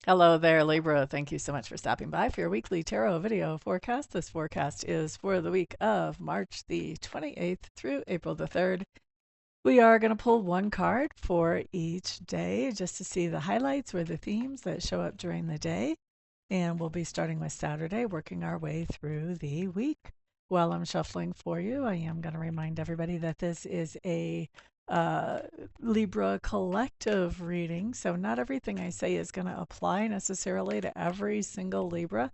Hello there, Libra. Thank you so much for stopping by for your weekly tarot video forecast. This forecast is for the week of March the 28th through April the 3rd. We are going to pull one card for each day just to see the highlights or the themes that show up during the day. And we'll be starting with Saturday, working our way through the week. While I'm shuffling for you, I am going to remind everybody that this is a uh, Libra collective reading. So, not everything I say is going to apply necessarily to every single Libra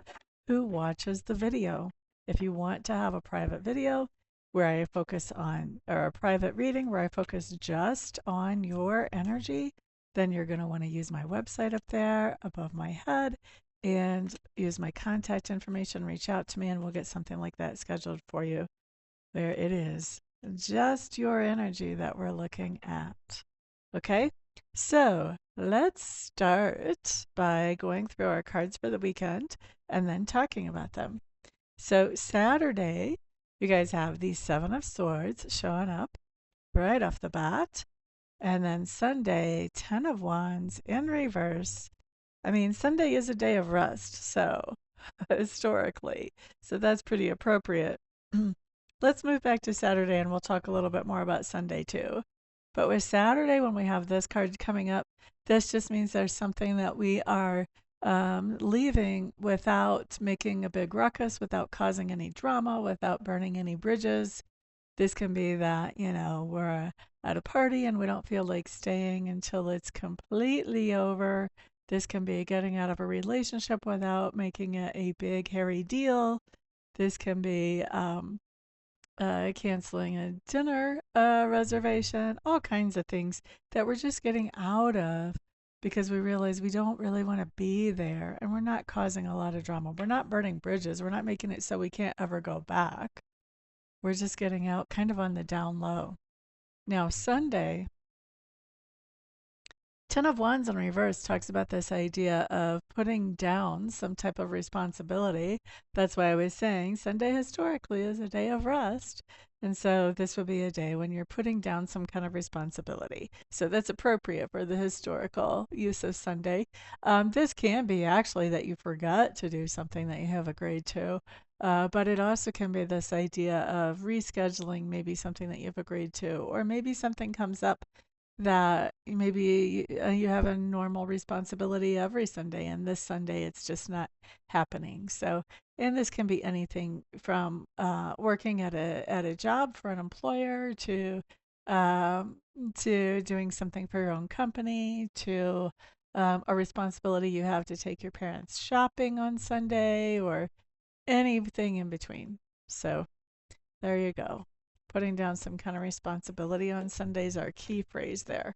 who watches the video. If you want to have a private video where I focus on, or a private reading where I focus just on your energy, then you're going to want to use my website up there above my head and use my contact information, reach out to me, and we'll get something like that scheduled for you. There it is. Just your energy that we're looking at. Okay? So let's start by going through our cards for the weekend and then talking about them. So Saturday, you guys have the Seven of Swords showing up right off the bat. And then Sunday, Ten of Wands in reverse. I mean, Sunday is a day of rest, so historically. So that's pretty appropriate. Let's move back to Saturday and we'll talk a little bit more about Sunday too. But with Saturday, when we have this card coming up, this just means there's something that we are leaving without making a big ruckus, without causing any drama, without burning any bridges. This can be that, we're at a party and we don't feel like staying until it's completely over. This can be getting out of a relationship without making it a big, hairy deal. This can be canceling a dinner reservation, all kinds of things that we're just getting out of because we realize we don't really want to be there and we're not causing a lot of drama. We're not burning bridges. We're not making it so we can't ever go back. We're just getting out kind of on the down low. Now, Sunday, Ten of Wands in reverse talks about this idea of putting down some type of responsibility. That's why I was saying Sunday historically is a day of rest. And so this would be a day when you're putting down some kind of responsibility. So that's appropriate for the historical use of Sunday. This can be actually that you forgot to do something that you have agreed to. But it also can be this idea of rescheduling maybe something that you've agreed to, or maybe something comes up that maybe you have a normal responsibility every Sunday, and this Sunday it's just not happening. So, and this can be anything from working at a job for an employer um, to doing something for your own company to a responsibility you have to take your parents shopping on Sunday or anything in between. So there you go. Putting down some kind of responsibility on Sundays, our key phrase there.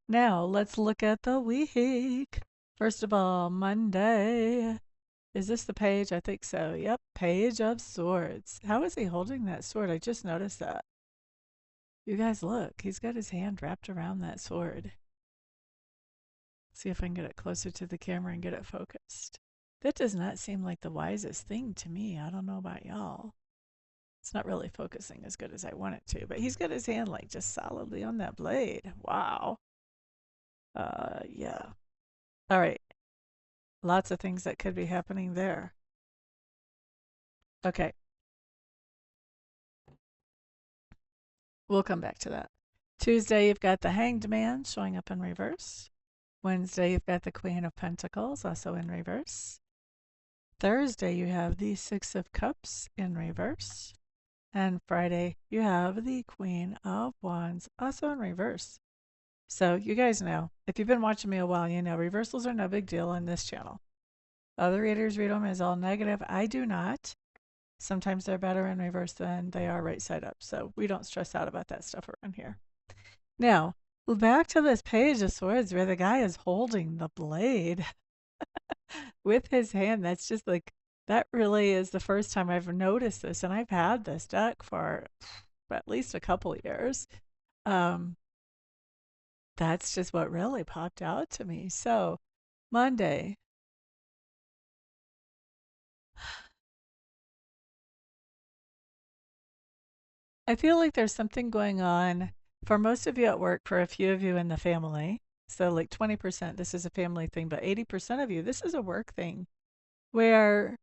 Now, let's look at the week. First of all, Monday. Is this the page? I think so. Yep, Page of Swords. How is he holding that sword? I just noticed that. You guys look, he's got his hand wrapped around that sword. See if I can get it closer to the camera and get it focused. That does not seem like the wisest thing to me. I don't know about y'all. It's not really focusing as good as I want it to, but he's got his hand like just solidly on that blade. Wow. Yeah. All right. Lots of things that could be happening there. Okay. We'll come back to that. Tuesday, you've got the Hanged Man showing up in reverse. Wednesday, you've got the Queen of Pentacles also in reverse. Thursday, you have the Six of Cups in reverse. And Friday, you have the Queen of Wands also in reverse. So you guys know, if you've been watching me a while, you know reversals are no big deal on this channel. Other readers read them as all negative. I do not. Sometimes they're better in reverse than they are right side up. So we don't stress out about that stuff around here. Now, back to this Page of Swords where the guy is holding the blade with his hand. That's just like, that really is the first time I've noticed this. And I've had this deck for at least a couple years. Um, that's just what really popped out to me. So, Monday. I feel like there's something going on for most of you at work, for a few of you in the family. So like 20%, this is a family thing, but 80% of you, this is a work thing where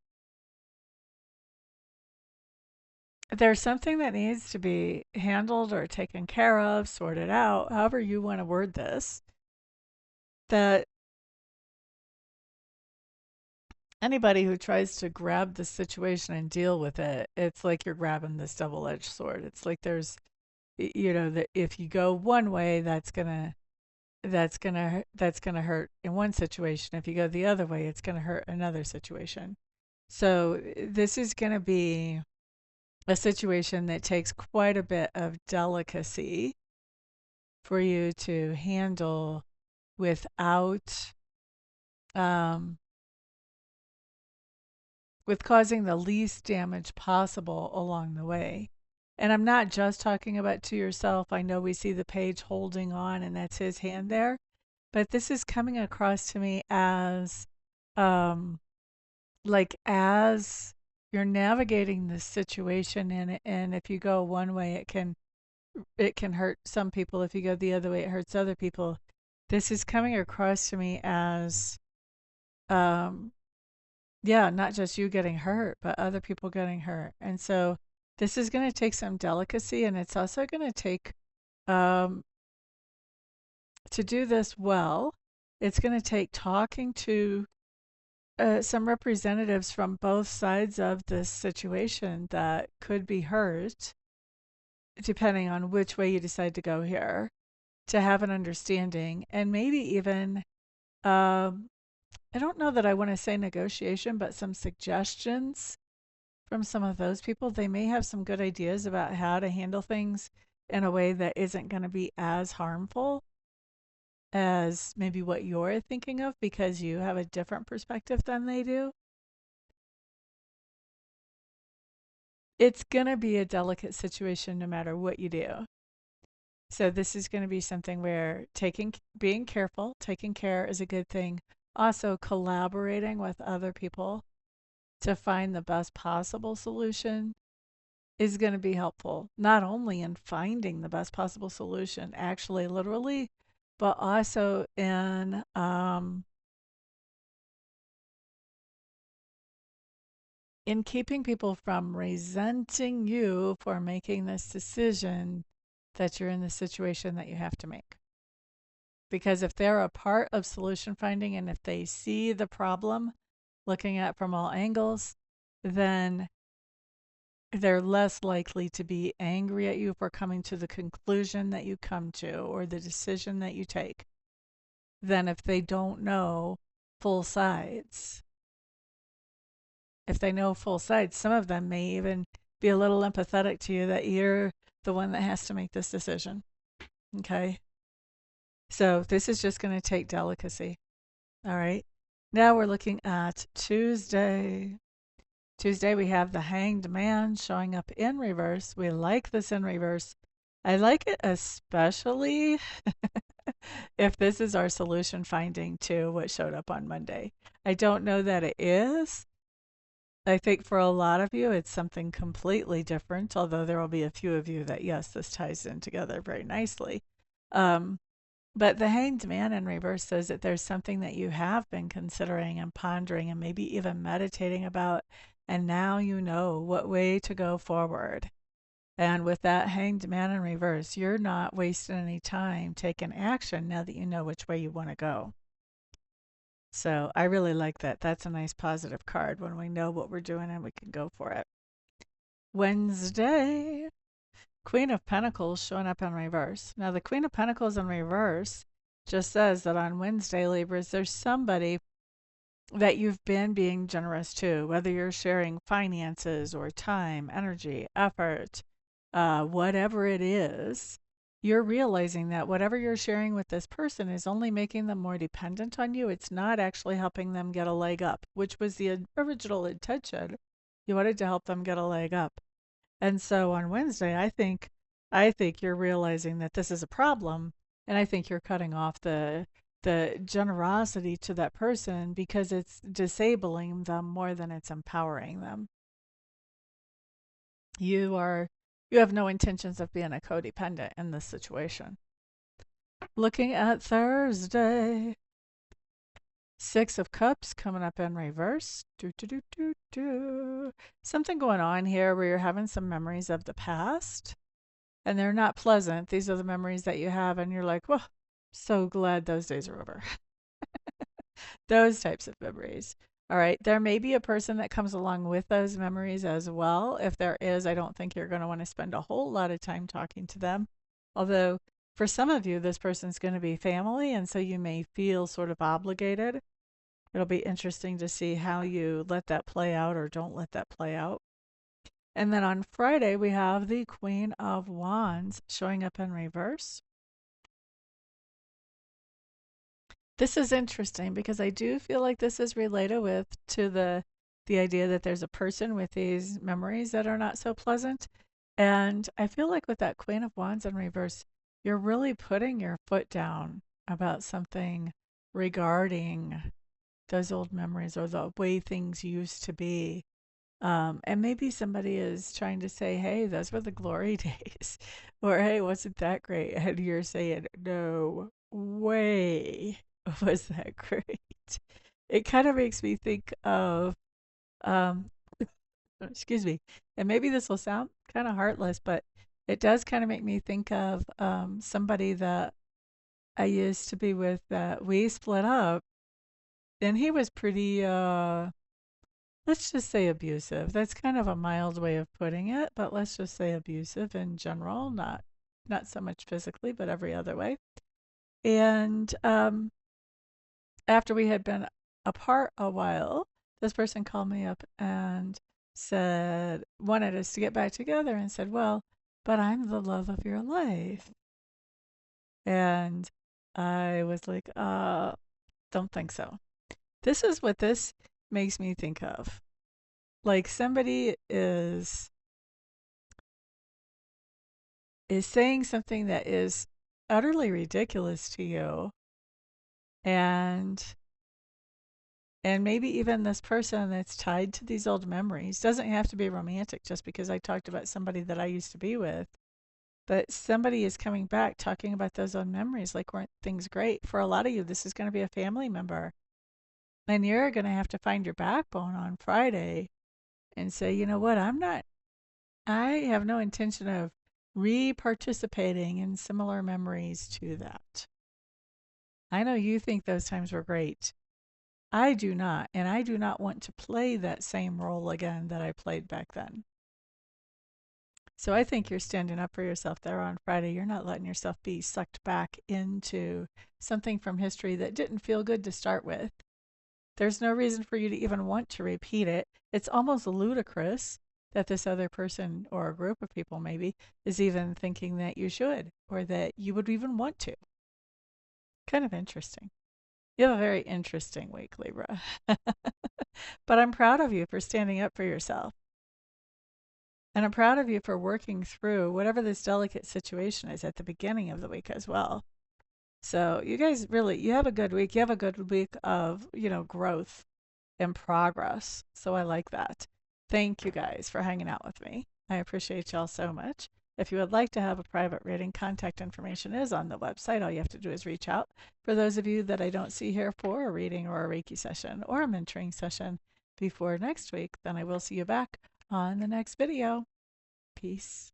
there's something that needs to be handled or taken care of, sorted out, however you want to word this, that anybody who tries to grab the situation and deal with it, it's like you're grabbing this double-edged sword. It's like there's, that if you go one way, that's gonna hurt in one situation. If you go the other way, it's gonna hurt another situation. So this is gonna be a situation that takes quite a bit of delicacy for you to handle without um, with causing the least damage possible along the way. And I'm not just talking about to yourself. I know we see the page holding on, and that's his hand there. But this is coming across to me as um, like as you're navigating this situation, and if you go one way, it can hurt some people. If you go the other way, it hurts other people. This is coming across to me as um, yeah, not just you getting hurt, but other people getting hurt. And so this is going to take some delicacy, and it's also going to take, um, to do this well, it's going to take talking to some representatives from both sides of this situation that could be hurt, depending on which way you decide to go here, to have an understanding and maybe even um, I don't know that I want to say negotiation, but some suggestions from some of those people. They may have some good ideas about how to handle things in a way that isn't going to be as harmful as maybe what you're thinking of because you have a different perspective than they do. It's going to be a delicate situation no matter what you do. So this is going to be something where being careful, taking care is a good thing. Also collaborating with other people to find the best possible solution is going to be helpful, not only in finding the best possible solution, actually, literally, but also in keeping people from resenting you for making this decision that you're in the situation that you have to make. Because if they're a part of solution finding and if they see the problem looking at it from all angles, then they're less likely to be angry at you for coming to the conclusion that you come to or the decision that you take than if they don't know full sides. If they know full sides, some of them may even be a little empathetic to you that you're the one that has to make this decision. Okay? So this is just going to take delicacy. All right. Now we're looking at Tuesday. Tuesday, we have the Hanged Man showing up in reverse. We like this in reverse. I like it especially if this is our solution finding to what showed up on Monday. I don't know that it is. I think for a lot of you, it's something completely different, although there will be a few of you that, yes, this ties in together very nicely. But the Hanged Man in reverse says that there's something that you have been considering and pondering and maybe even meditating about, and now you know what way to go forward. And with that Hanged Man in reverse, you're not wasting any time taking action now that you know which way you want to go. So I really like that. That's a nice positive card when we know what we're doing and we can go for it. Wednesday, Queen of Pentacles showing up in reverse. Now, the Queen of Pentacles in reverse just says that on Wednesday, Libras, there's somebody that you've been being generous to, whether you're sharing finances or time, energy, effort, whatever it is, you're realizing that whatever you're sharing with this person is only making them more dependent on you. It's not actually helping them get a leg up, which was the original intention. You wanted to help them get a leg up. And so on Wednesday, I think you're realizing that this is a problem, and I think you're cutting off the generosity to that person because it's disabling them more than it's empowering them. You have no intentions of being a codependent in this situation. Looking at Thursday. Six of Cups coming up in reverse. Do, do, do, do, do. Something going on here where you're having some memories of the past and they're not pleasant. These are the memories that you have, and you're like, well, so glad those days are over. Those types of memories. All right. There may be a person that comes along with those memories as well. If there is, I don't think you're going to want to spend a whole lot of time talking to them. Although, for some of you, this person's going to be family, and so you may feel sort of obligated. It'll be interesting to see how you let that play out or don't let that play out. And then on Friday, we have the Queen of Wands showing up in reverse. This is interesting because I do feel like this is related to the idea that there's a person with these memories that are not so pleasant. And I feel like with that Queen of Wands in reverse, you're really putting your foot down about something regarding those old memories or the way things used to be. And maybe somebody is trying to say, hey, those were the glory days. Or, hey, wasn't that great? And you're saying, no way was that great. It kind of makes me think of, um, excuse me, and maybe this will sound kind of heartless, but it does kind of make me think of somebody that I used to be with that we split up, and he was pretty let's just say abusive. That's kind of a mild way of putting it, but let's just say abusive in general, not so much physically, but every other way. And after we had been apart a while, this person called me up and said, wanted us to get back together and said, well, but I'm the love of your life. And I was like, don't think so. This is what this makes me think of. Like somebody is saying something that is utterly ridiculous to you, and maybe even this person that's tied to these old memories doesn't have to be romantic just because I talked about somebody that I used to be with. But somebody is coming back talking about those old memories like weren't things great. For a lot of you, this is going to be a family member. And you're going to have to find your backbone on Friday and say, you know what, I have no intention of re-participating in similar memories to that. I know you think those times were great. I do not, and I do not want to play that same role again that I played back then. So I think you're standing up for yourself there on Friday. You're not letting yourself be sucked back into something from history that didn't feel good to start with. There's no reason for you to even want to repeat it. It's almost ludicrous that this other person or a group of people maybe is even thinking that you should or that you would even want to. Kind of interesting. You have a very interesting week, Libra. But I'm proud of you for standing up for yourself. And I'm proud of you for working through whatever this delicate situation is at the beginning of the week as well. So you guys really, you have a good week. You have a good week of, growth and progress. So I like that. Thank you guys for hanging out with me. I appreciate y'all so much. If you would like to have a private reading, contact information is on the website. All you have to do is reach out. For those of you that I don't see here for a reading or a Reiki session or a mentoring session before next week, then I will see you back on the next video. Peace.